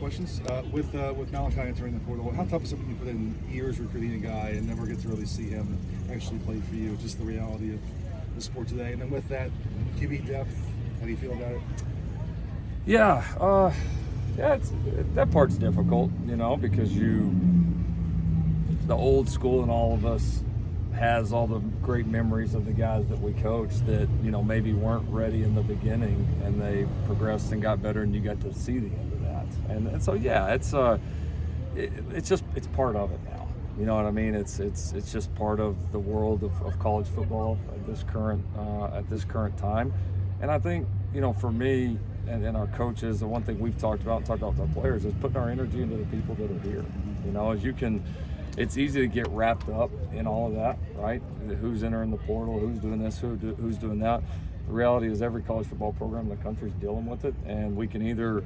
questions. With Malachi entering the portal, how tough is something you put in years recruiting a guy and never get to really see him actually play for you? Just the reality of the sport today. And then with that QB depth, how do you feel about it? Yeah, that part's difficult, because the old school in all of us has all the great memories of the guys that we coached that, maybe weren't ready in the beginning, and they progressed and got better, and you got to see the end of that. And so, yeah, it's part of it now. You know what I mean? It's just part of the world of college football at this current time. And I think, for me and our coaches, the one thing we've talked about with our players is putting our energy into the people that are here. It's easy to get wrapped up in all of that, right? Who's entering the portal, who's doing this, who's doing that. The reality is every college football program in the country is dealing with it, and we can either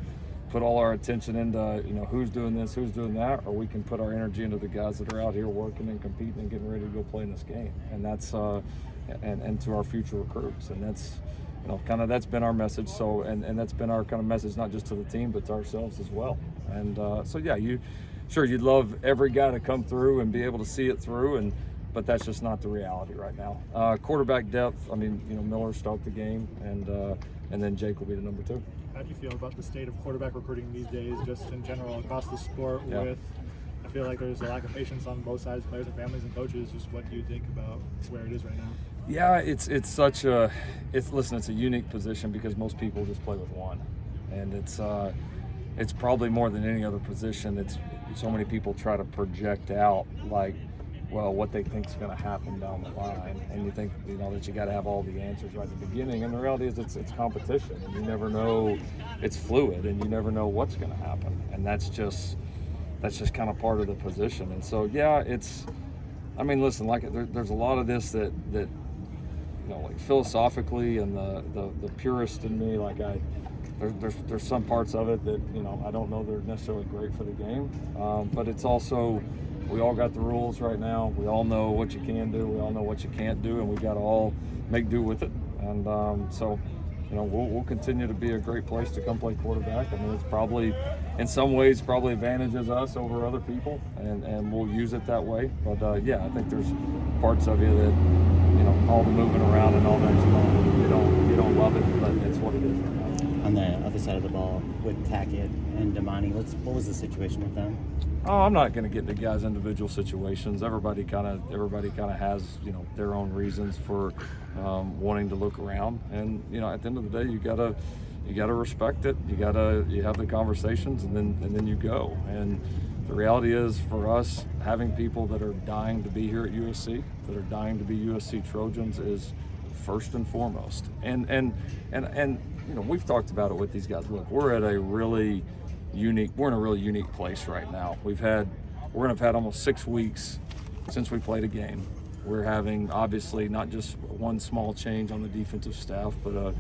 put all our attention into, who's doing this, who's doing that, or we can put our energy into the guys that are out here working and competing and getting ready to go play in this game. And that's, and to our future recruits. And that's, that's been our message. So, and that's been our kind of message, not just to the team, but to ourselves as well. And so, yeah, Sure, you'd love every guy to come through and be able to see it through, but that's just not the reality right now. Quarterback depth, Miller start the game, and then Jake will be the number 2. How do you feel about the state of quarterback recruiting these days, just in general across the sport? Yeah. I feel like there's a lack of patience on both sides, players and families and coaches. Just what do you think about where it is right now? Yeah, it's a unique position because most people just play with one, and it's probably more than any other position. It's so many people try to project out what they think is going to happen down the line, and you think that you got to have all the answers right at the beginning. And the reality is it's competition, and you never know. It's fluid, and you never know what's going to happen, and that's just kind of part of the position. And so yeah, listen, there's a lot of this that philosophically, and the purist in me, there's some parts of it that I don't know they're necessarily great for the game, but it's also, we all got the rules right now. We all know what you can do, we all know what you can't do, and we got to all make do with it. And so we'll continue to be a great place to come play quarterback. It's probably in some ways advantages us over other people, and we'll use it that way. But yeah, I think there's parts of you that all the moving around and all that, you don't love it, but it's what it is right now. On the other side of the ball with Tackett and Damani, what was the situation with them? Oh, I'm not going to get into guys' individual situations. Everybody kind of has their own reasons for wanting to look around, and at the end of the day, you gotta respect it. You have the conversations, and then you go. And the reality is, for us, having people that are dying to be here at USC, that are dying to be USC Trojans, is first and foremost. And we've talked about it with these guys. Look, we're in a really unique place right now. We're gonna have had almost 6 weeks since we played a game. We're having, obviously, not just one small change on the defensive staff, but a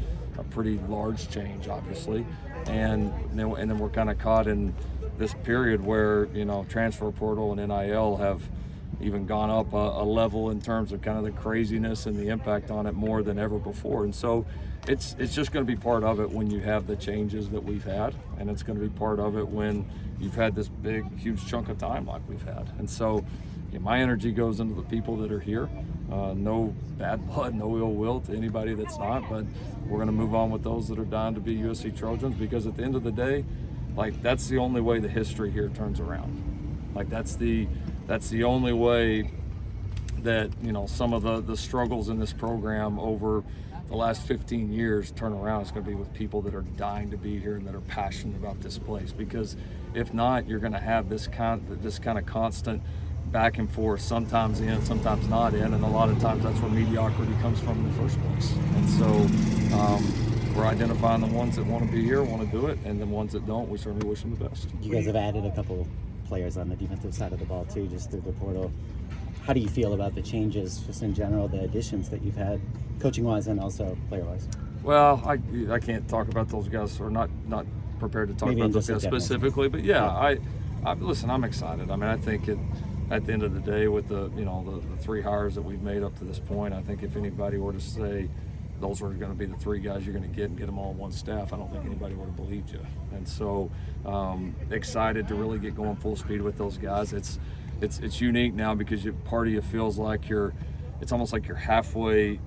pretty large change, obviously. And then we're kind of caught in this period where transfer portal and NIL have even gone up a level in terms of kind of the craziness and the impact on it more than ever before. And so it's just going to be part of it when you have the changes that we've had, and it's going to be part of it when you've had this big, huge chunk of time like we've had. And so my energy goes into the people that are here. No bad blood, no ill will to anybody that's not, but we're going to move on with those that are dying to be USC Trojans, because at the end of the day, that's the only way the history here turns around. That's the only way that some of the struggles in this program over the last 15 years turn around. Is going to be with people that are dying to be here and that are passionate about this place, because if not, you're going to have this kind of constant back and forth, sometimes in, sometimes not in, and a lot of times that's where mediocrity comes from in the first place. And so we're identifying the ones that want to be here, want to do it, and the ones that don't, we certainly wish them the best. You guys have added a couple players on the defensive side of the ball too, just through the portal. How do you feel about the changes, just in general, the additions that you've had, coaching-wise and also player-wise? Well, I can't talk about those guys, or not prepared to talk Maybe about those guys specifically, but yeah. Listen, I'm excited. I think at the end of the day, with the 3 hires that we've made up to this point, I think if anybody were to say, those were going to be the 3 guys you're going to get and get them all on one staff, I don't think anybody would have believed you. And so excited to really get going full speed with those guys. It's unique now because part of you feels like it's almost like you're halfway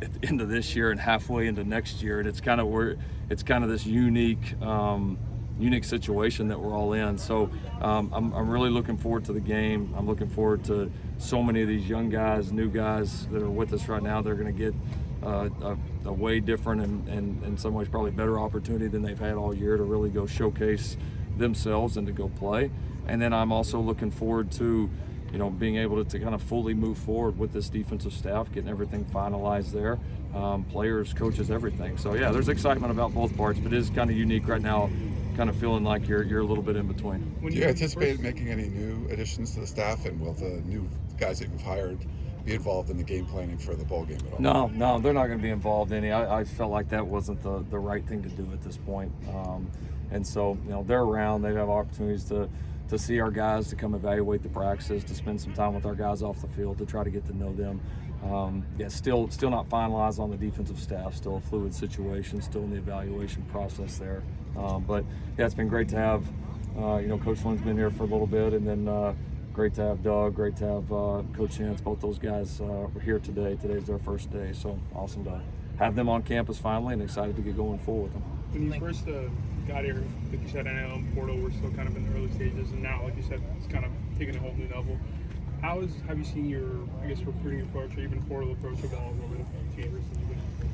at the end of this year and halfway into next year, and it's kind of this unique situation that we're all in. So I'm really looking forward to the game. I'm looking forward to so many of these young guys, new guys that are with us right now. They're going to get a way different and in some ways probably better opportunity than they've had all year to really go showcase themselves and to go play. And then I'm also looking forward to being able to kind of fully move forward with this defensive staff, getting everything finalized there, players, coaches, everything. So yeah, there's excitement about both parts, but it is kind of unique right now, kind of feeling like you're a little bit in between. Do you anticipate making any new additions to the staff, and will the new guys that you've hired be involved in the game planning for the bowl game at all? No, they're not going to be involved in any. I felt like that wasn't the right thing to do at this point. And so, they're around. They have opportunities to see our guys, to come evaluate the practices, to spend some time with our guys off the field, to try to get to know them. Still not finalized on the defensive staff. Still a fluid situation. Still in the evaluation process there. But yeah, it's been great to have. Coach Lynn's been here for a little bit, and then great to have Doug. Great to have Coach Hance. Both those guys were here today. Today's their first day, so awesome to have them on campus finally, and excited to get going full with them. When you first got here, like you said, NIL and portal were still kind of in the early stages, and now, like you said, it's kind of taking a whole new level. Have you seen your, recruiting approach or even portal approach evolve over the 2 years since you've been here?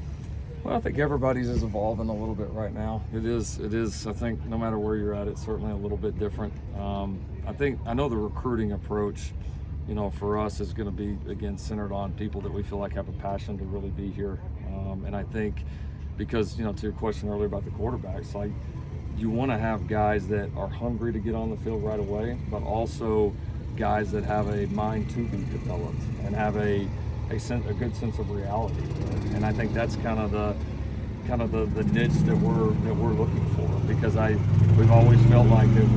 Well, I think everybody's is evolving a little bit right now. It is. I think no matter where you're at, it's certainly a little bit different. I know the recruiting approach, for us is going to be, again, centered on people that we feel like have a passion to really be here. And I think because, to your question earlier about the quarterbacks, like you want to have guys that are hungry to get on the field right away, but also guys that have a mind to be developed and have a good sense of reality. And I think that's kind of the niche that we're looking for, because we've always felt like that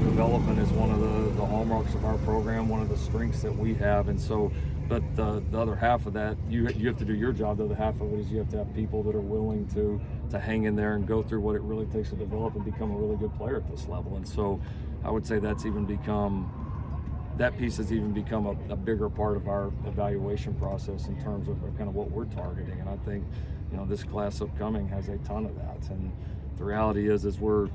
development is one of the hallmarks of our program, one of the strengths that we have. And so, but the other half of that, you have to do your job. The other half of it is you have to have people that are willing to hang in there and go through what it really takes to develop and become a really good player at this level. And so I would say that piece has even become a bigger part of our evaluation process in terms of kind of what we're targeting. And I think, this class upcoming has a ton of that. And the reality is we're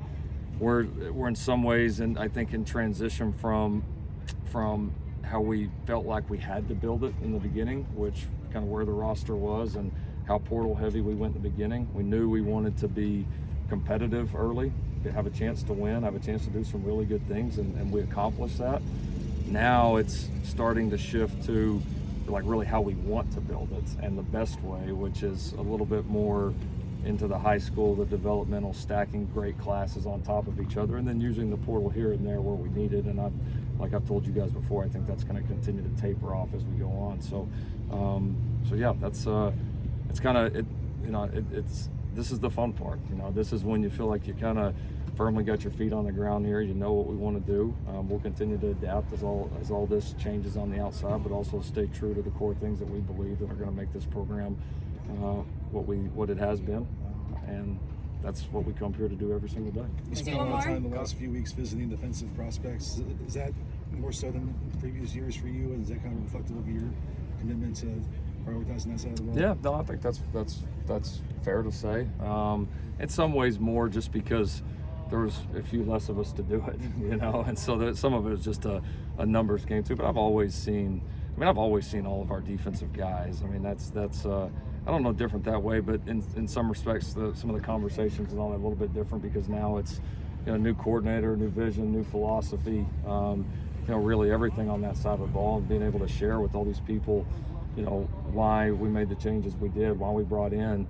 in some ways, and I think in transition from how we felt like we had to build it in the beginning, which kind of where the roster was and how portal heavy we went in the beginning. We knew we wanted to be competitive early, to have a chance to win, have a chance to do some really good things, and we accomplished that. Now it's starting to shift to like really how we want to build it and the best way, which is a little bit more into the high school, the developmental, stacking great classes on top of each other, and then using the portal here and there where we need it. And like I've told you guys before, I think that's going to continue to taper off as we go on. So yeah, that's it's kind of this is the fun part. This is when you feel like you kind of firmly got your feet on the ground here. You know what we want to do. We'll continue to adapt as all this changes on the outside, but also stay true to the core things that we believe that are going to make this program what it has been, and that's what we come here to do every single day. You spent a lot of time the last few weeks visiting defensive prospects. Is that more so than in previous years for you, and is that kind of reflective of your commitment to prioritizing that side of the ball? Yeah, no, I think that's fair to say. In some ways more just because there was a few less of us to do it, and so some of it is just a numbers game too. But I've always seen all of our defensive guys. I mean, that's I don't know different that way, but in some respects, some of the conversations and all that a little bit different, because now it's new coordinator, new vision, new philosophy. Really everything on that side of the ball, and being able to share with all these people, why we made the changes we did, why we brought in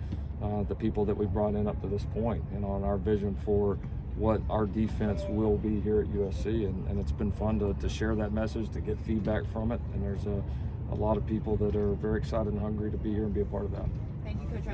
the people that we brought in up to this point, and our vision for what our defense will be here at USC, and it's been fun to share that message, to get feedback from it, and there's a lot of people that are very excited and hungry to be here and be a part of that. Thank you, Coach.